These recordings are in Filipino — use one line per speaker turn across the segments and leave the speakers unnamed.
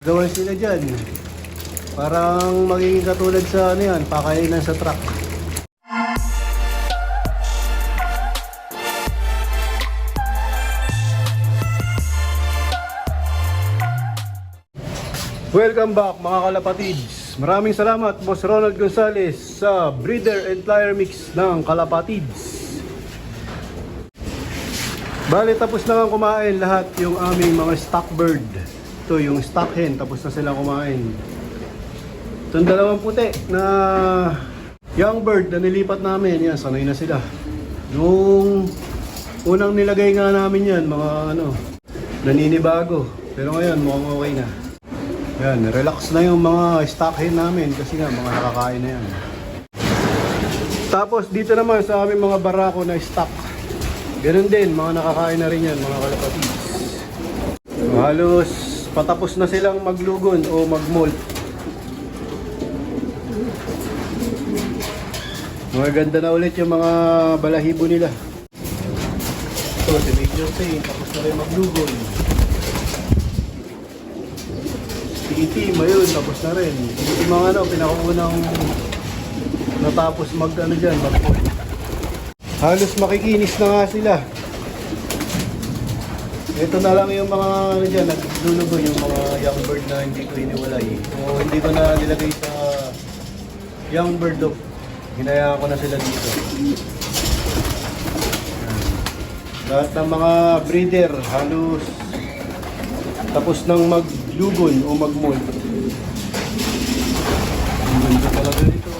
Gawan sila dyan. Parang magiging katulad sa ano yan, pakainan sa truck. Welcome back mga kalapatids. Maraming salamat Boss Ronald Gonzales sa breeder and flyer mix ng kalapatids. Bali tapos na nga kumain lahat yung aming mga stock bird. Ito yung stock hen, tapos na silang kumain. Itong dalawang puti na young bird na nilipat namin, yan, sanay na sila. Nung unang nilagay nga namin yan, mga naninibago. Pero ngayon mukhang okay na. Yan, relax na yung mga stock hen namin kasi nga mga nakakain na yan. Tapos dito naman sa aming mga barako na stock, ganun din, mga nakakain na rin yan, mga kalapatids. So, halos patapos na silang maglugon o magmolt. Maganda na ulit yung mga balahibo nila. Ito, si Major Pain, tapos na rin maglugon. Itim, ayun, tapos na rin. Yung mga pinakaunang natapos dyan, mag-point. Halos makikinis na nga sila. Ito na lang yung mga dyan, naglulugo yung mga young bird na hindi ko iniwalay. O hindi ko na nilagay sa young bird loop. Hinayaan ko na sila dito. Lahat ng mga breeder, halos tapos nang maglugon o magmold. Ang ganda talaga dito.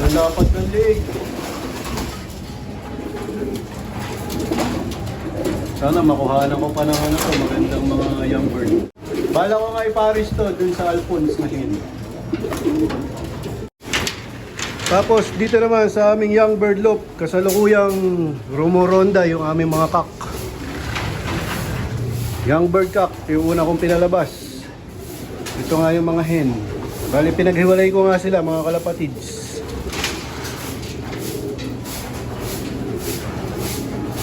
Ang lapad ng leg. Sana makuhanan ko pa ng magandang mga young bird. Bala ko nga iparis to dun sa Alphonse na hen. Tapos dito naman sa aming young bird loop, kasalukuyang rumoronda yung aming mga kak. Young bird cock, yung una kong pinalabas. Ito nga yung mga hen. Bali pinaghiwalay ko nga sila mga kalapatids.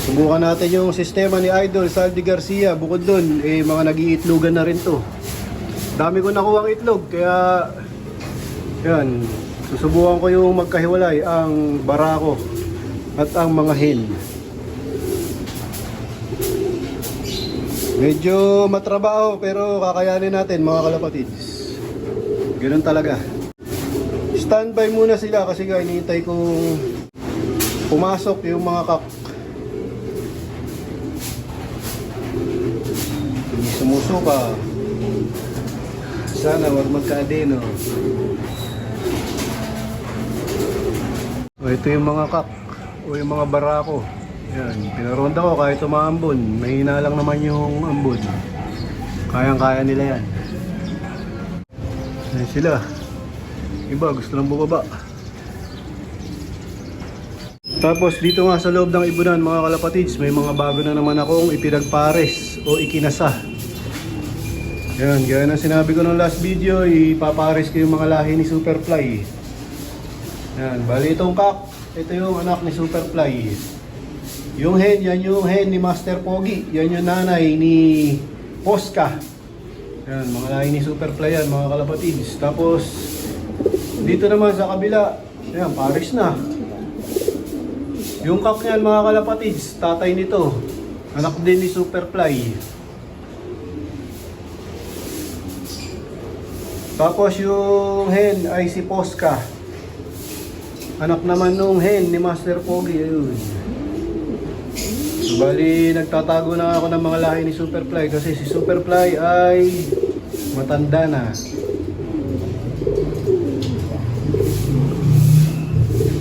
Subukan natin yung sistema ni Idol Saldi Garcia. Bukod dun, mga nag-iitlogan na rin to. Dami ko nakuha ang itlog, kaya yan, susubukan ko yung magkahiwalay ang barako at ang mga hen. Medyo matrabaho pero kakayanin natin mga kalapatids. Ganun talaga. Standby muna sila kasi hinihintay kong pumasok yung mga kak. Hindi sumusuka. Sana wag magka-adeno. Ito yung mga kak o yung mga barako. Yan, pinaronda ko kahit umaambon. Mahina lang naman yung ambon. Kayang-kaya nila yan. Yan sila. Iba gusto lang bumaba. Tapos dito nga sa loob ng ibunan mga kalapatids, may mga bago na naman akong ipinagpares o ikinasa. Yan, gaya ng sinabi ko ng last video, ipapares ko yung mga lahi ni Superfly. Yan, bali itong kak, ito yung anak ni Superfly. Yung hen, yan yung hen ni Master Pogi. Yan yung nanay ni Posca. Yan, mga lahi ni Superfly yan, mga kalapatids. Tapos, dito naman sa kabila, yan, pares na. Yung kak yan, mga kalapatids, tatay nito. Anak din ni Superfly. Tapos yung hen ay si Posca. Anak naman nung hen ni Master Pogi. Ayun. So, bali, nagtatago na ako ng mga lahi ni Superfly kasi si Superfly ay matanda na.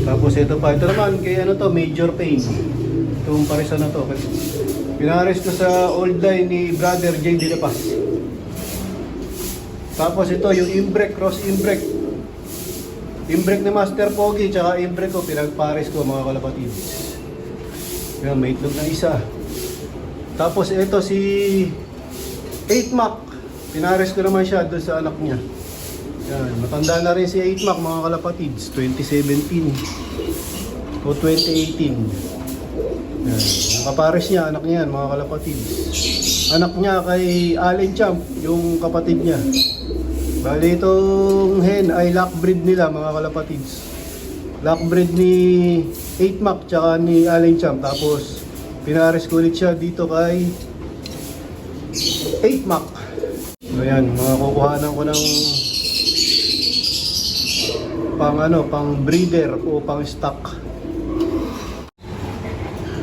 Tapos ito pa. Ito naman kay Major Pain. Itong parisan na to. Pinares ko sa old line ni Brother Jay De La Paz. Tapos ito yung inbreak, cross inbreak. Inbreak ni Master Pogi, tsaka inbreak ko, pinagpares ko mga kalapatids. Yan, may itlog na isa. Tapos ito si 8 Mac. Pinares ko naman siya doon sa anak niya. Yan, matanda na rin si 8 Mac mga kalapatids. 2017 o 2018. Yan. Yung kapares niya, anak niya yan, mga kalapatids. Anak niya kay Allen Champ, yung kapatid niya. Bali itong hen ay lock breed nila, mga kalapatids. Lock breed ni 8 Mac tsaka ni Allen Champ. Tapos pinares ko ulit siya dito kay 8 Mac. So yan, mga kukuhanan ko ng pang breeder o pang stock.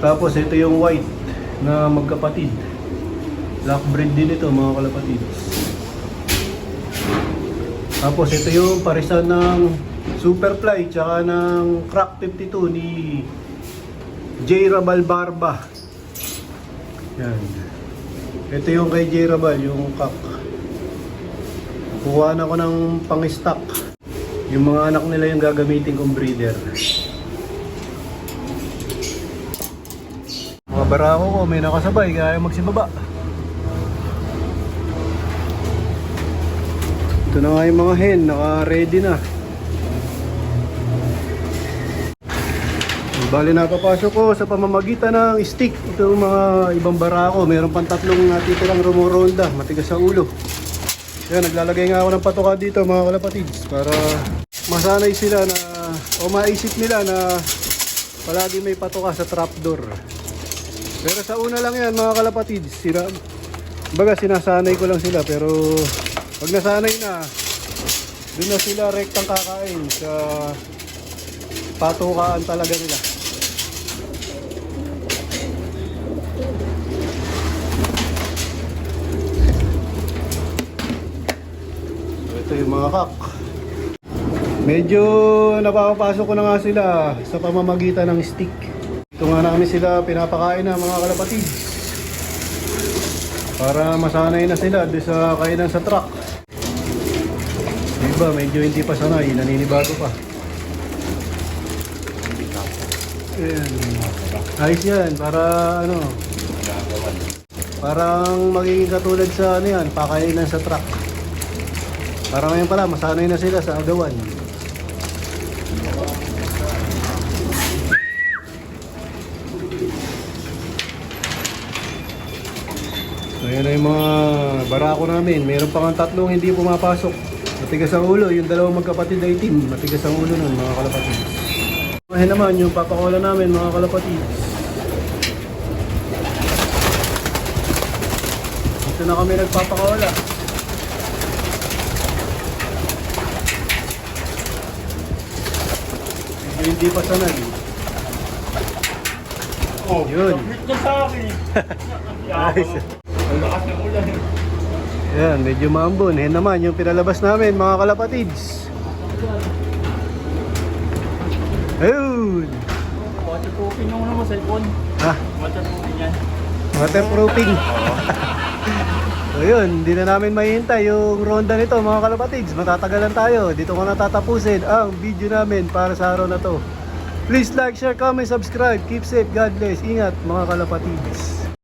Tapos ito yung white na magkapatid. Lock breed din ito, mga kalapatid. Tapos ito yung parisan ng Superfly tsaka ng Crack 52 ni J. Rabal Barba. Yan. Ito yung kay J. Rabal, yung kak. Kuha na ko ng pang-stock. Yung mga anak nila yung gagamitin kong breeder. Mga barako ko may nakasabay kaya magsibaba. Ito na nga yung mga hen, naka-ready na. Bali napapasok ko sa pamamagitan ng stick. Ito yung mga ibang barako. Meron pang tatlong natitirang rumoronda. Matigas sa ulo. Yan, naglalagay nga ako ng patoka dito, mga kalapatids. Para masanay sila na, o maisip nila na palagi may patoka sa trapdoor. Pero sa una lang yan, mga kalapatids. Baga sinasanay ko lang sila. Pero pag nasanay na, doon na sila rektang kakain sa patukaan talaga nila. Ito yung mga kak. Medyo napapasok ko na nga sila sa pamamagitan ng stick. Ito nga namin sila pinapakain na, mga kalapatids. Para masanay na sila doon sa kainan sa truck. Diba, medyo hindi pa sanay, naninibago pa. Ayan. Ayos yan, para ano, parang magiging katulad sa ano yan, pakainan sa truck. Para ngayon pala, masanay na sila sa agawan. So yan na yung mga barako namin. Meron pa nga tatlong hindi pumapasok. Matigas ang ulo, yung dalawang magkapatid na itim. Matigas ang ulo nun, mga kalapatid. Ngayon naman yung papakola namin, mga kalapatid. Dito na kami nagpapakola. Hindi pa sanay.
Oh,
yun.
Ito sa akin.
Nice.
Ang lakas ng ulan.
Ayan, medyo maambon. Yan naman yung pinalabas namin, mga kalapatids. Ayun.
Waterproofing yung naman sa ipon.
Ha?
Waterproofing yan.
Waterproofing. So yun, hindi na namin mahihintay yung ronda nito, mga kalapatids. Matatagalan tayo. Dito ko na tatapusin ang video namin para sa araw na to. Please like, share, comment, subscribe. Keep safe. God bless. Ingat, mga kalapatids.